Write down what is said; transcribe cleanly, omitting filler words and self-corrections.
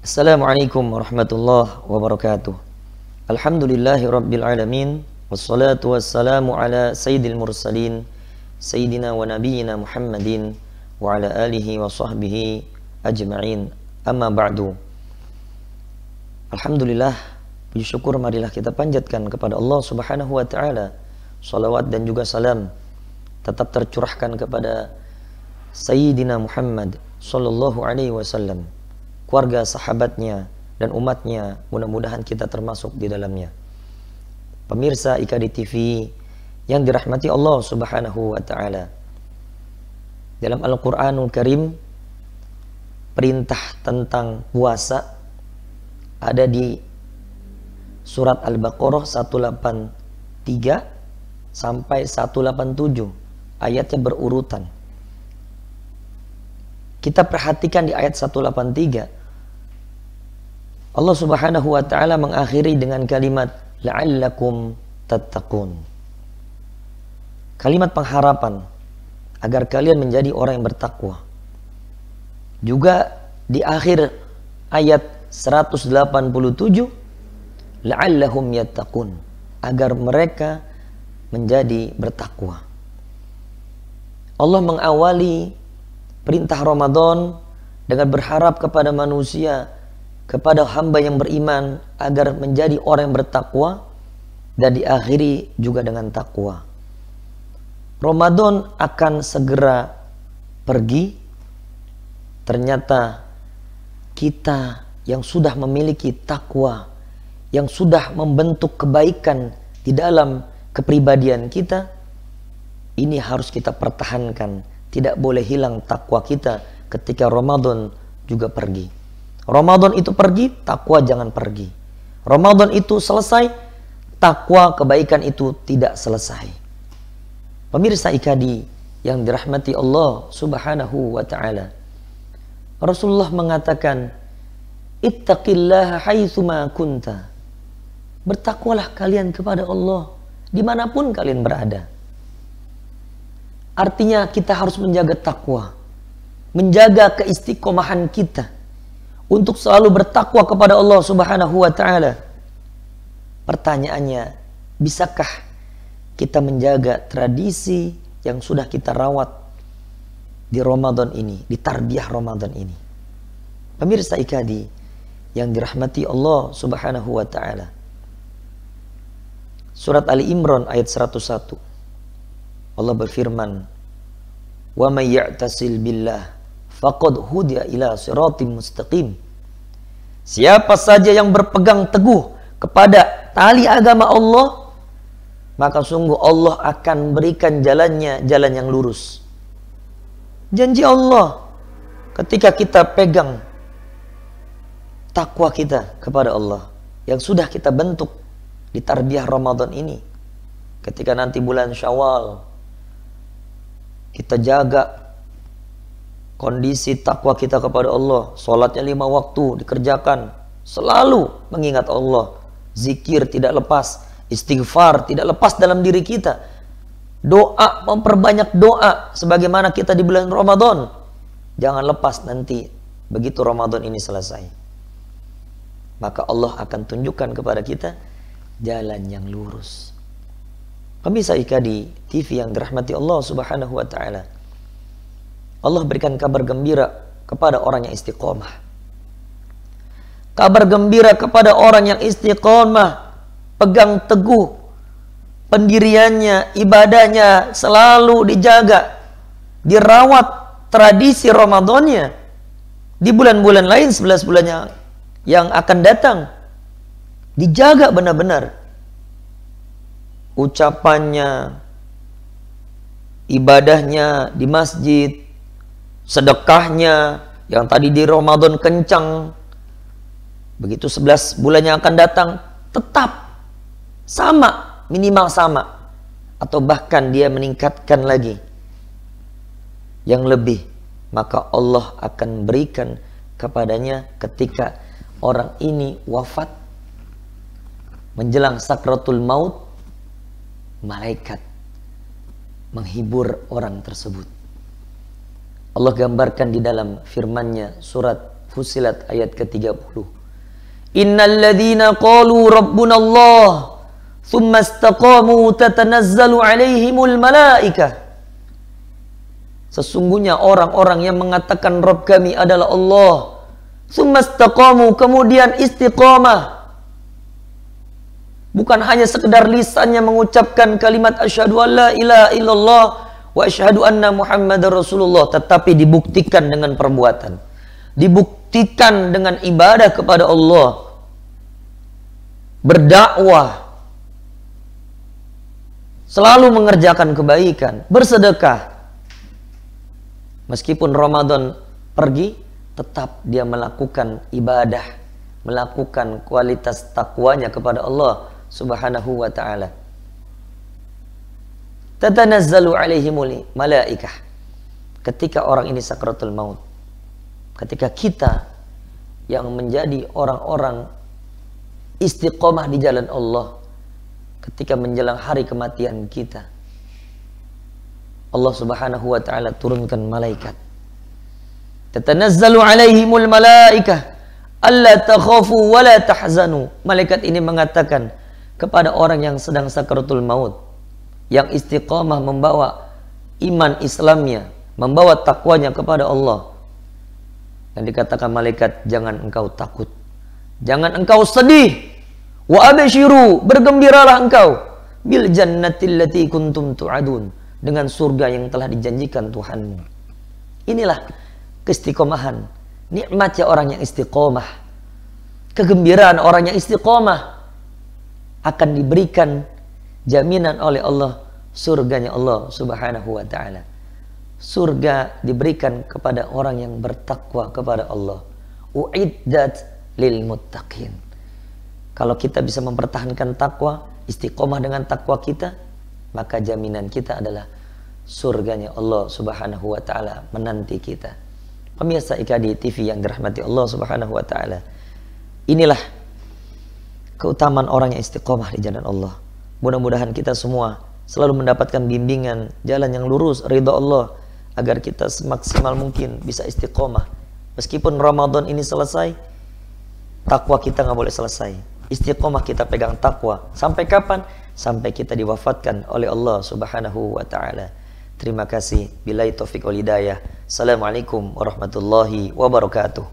Assalamualaikum warahmatullahi wabarakatuh. Alhamdulillahi rabbil alamin. Wassalatu wassalamu ala sayyidil mursalin Sayyidina wa nabiyyina Muhammadin wa ala alihi wa sahbihi ajma'in. Amma ba'du. Alhamdulillah, puji syukur marilah kita panjatkan kepada Allah subhanahu wa ta'ala. Salawat dan juga salam tetap tercurahkan kepada Sayyidina Muhammad sallallahu alaihi wasallam, keluarga, sahabatnya, dan umatnya. Mudah-mudahan kita termasuk di dalamnya. Pemirsa IKD TV yang dirahmati Allah subhanahu wa ta'ala, dalam Al-Quranul Karim perintah tentang puasa ada di surat Al-Baqarah 183 sampai 187. Ayatnya berurutan. Kita perhatikan di ayat 183, Allah subhanahu wa ta'ala mengakhiri dengan kalimat la'allakum tattaqun, kalimat pengharapan agar kalian menjadi orang yang bertakwa. Juga di akhir ayat 187, la'allahum yattaqun, agar mereka menjadi bertakwa. Allah mengawali perintah Ramadan dengan berharap kepada manusia, kepada hamba yang beriman agar menjadi orang yang bertakwa, dan diakhiri juga dengan takwa. Ramadan akan segera pergi. Ternyata kita yang sudah memiliki takwa, yang sudah membentuk kebaikan di dalam kepribadian kita, ini harus kita pertahankan. Tidak boleh hilang takwa kita ketika Ramadan juga pergi. Ramadan itu pergi, takwa jangan pergi. Ramadan itu selesai, takwa kebaikan itu tidak selesai. Pemirsa IKD yang dirahmati Allah subhanahu wa ta'ala, Rasulullah mengatakan, ittaqillaha haitsuma kunta, bertakwalah kalian kepada Allah dimanapun kalian berada. Artinya kita harus menjaga takwa, menjaga keistiqomahan kita untuk selalu bertakwa kepada Allah subhanahu wa ta'ala. Pertanyaannya, bisakah kita menjaga tradisi yang sudah kita rawat di Ramadan ini, di tarbiyah Ramadan ini? Pemirsa IKD yang dirahmati Allah subhanahu wa ta'ala, surat Ali Imran ayat 101, Allah berfirman, wa may ya'tasil billah faqad hudiya ila siratim mustaqim. Siapa saja yang berpegang teguh kepada tali agama Allah, maka sungguh Allah akan berikan jalannya jalan yang lurus. Janji Allah ketika kita pegang takwa kita kepada Allah yang sudah kita bentuk di tarbiyah Ramadan ini, ketika nanti bulan Syawal kita jaga kondisi takwa kita kepada Allah, sholatnya 5 waktu dikerjakan, selalu mengingat Allah, zikir tidak lepas, istighfar tidak lepas dalam diri kita, doa, memperbanyak doa sebagaimana kita di bulan Ramadan. Jangan lepas nanti begitu Ramadan ini selesai, maka Allah akan tunjukkan kepada kita jalan yang lurus. Pemirsa IKD TV yang dirahmati Allah subhanahu wa ta'ala, Allah berikan kabar gembira kepada orang yang istiqomah. Kabar gembira kepada orang yang istiqomah, pegang teguh pendiriannya, ibadahnya selalu dijaga, dirawat tradisi Ramadannya di bulan-bulan lain, 11 bulannya yang akan datang, dijaga benar-benar ucapannya, ibadahnya di masjid, sedekahnya yang tadi di Ramadan kencang, begitu 11 bulan yang akan datang tetap sama, minimal sama, atau bahkan dia meningkatkan lagi yang lebih. Maka Allah akan berikan kepadanya ketika orang ini wafat, menjelang sakratul maut, malaikat menghibur orang tersebut. Allah gambarkan di dalam firman-Nya surat Fussilat ayat ke-30. Innal ladzina qalu rabbunallah thumma istaqamu tatanazzalu alaihimul malaikah. Sesungguhnya orang-orang yang mengatakan Rabb kami adalah Allah, thumma istaqamu, kemudian istiqamah, bukan hanya sekedar lisannya mengucapkan kalimat asyhadu an la ilaha illallah wa asyhadu anna muhammadar rasulullah, tetapi dibuktikan dengan perbuatan, dibuktikan dengan ibadah kepada Allah, berdakwah, selalu mengerjakan kebaikan, bersedekah. Meskipun Ramadan pergi, tetap dia melakukan ibadah, melakukan kualitas takwanya kepada Allah Subhanahu wa ta'ala. Tatanazzalu alaihimul malaikah. Ketika orang ini sakratul maut, ketika kita yang menjadi orang-orang istiqomah di jalan Allah, ketika menjelang hari kematian kita, Allah Subhanahu wa ta'ala turunkan malaikat. Tatanazzalu alaihimul malaikah alla takhafu wa la tahzanu. Malaikat ini mengatakan kepada orang yang sedang sakaratul maut, yang istiqamah membawa iman Islamnya, membawa takwanya kepada Allah, dan dikatakan malaikat, jangan engkau takut, jangan engkau sedih, wa abshiru, bergembiralah engkau bil jannatil lati kuntum tu'adun, dengan surga yang telah dijanjikan Tuhanmu. Inilah keistiqomahan, nikmatnya orang yang istiqomah, kegembiraan orang yang istiqomah. Akan diberikan jaminan oleh Allah surganya Allah Subhanahu wa ta'ala. Surga diberikan kepada orang yang bertakwa kepada Allah. Uiddat lil muttaqin. Kalau kita bisa mempertahankan takwa, istiqomah dengan takwa kita, maka jaminan kita adalah surganya Allah Subhanahu wa ta'ala menanti kita. Pemirsa IKD TV yang dirahmati Allah Subhanahu wa ta'ala, inilah keutamaan orang yang istiqomah di jalan Allah. Mudah-mudahan kita semua selalu mendapatkan bimbingan jalan yang lurus, ridha Allah, agar kita semaksimal mungkin bisa istiqomah. Meskipun Ramadan ini selesai, takwa kita nggak boleh selesai. Istiqomah kita pegang takwa. Sampai kapan? Sampai kita diwafatkan oleh Allah Subhanahu wa ta'ala. Terima kasih. Billahi taufiq wal hidayah. Assalamualaikum warahmatullahi wabarakatuh.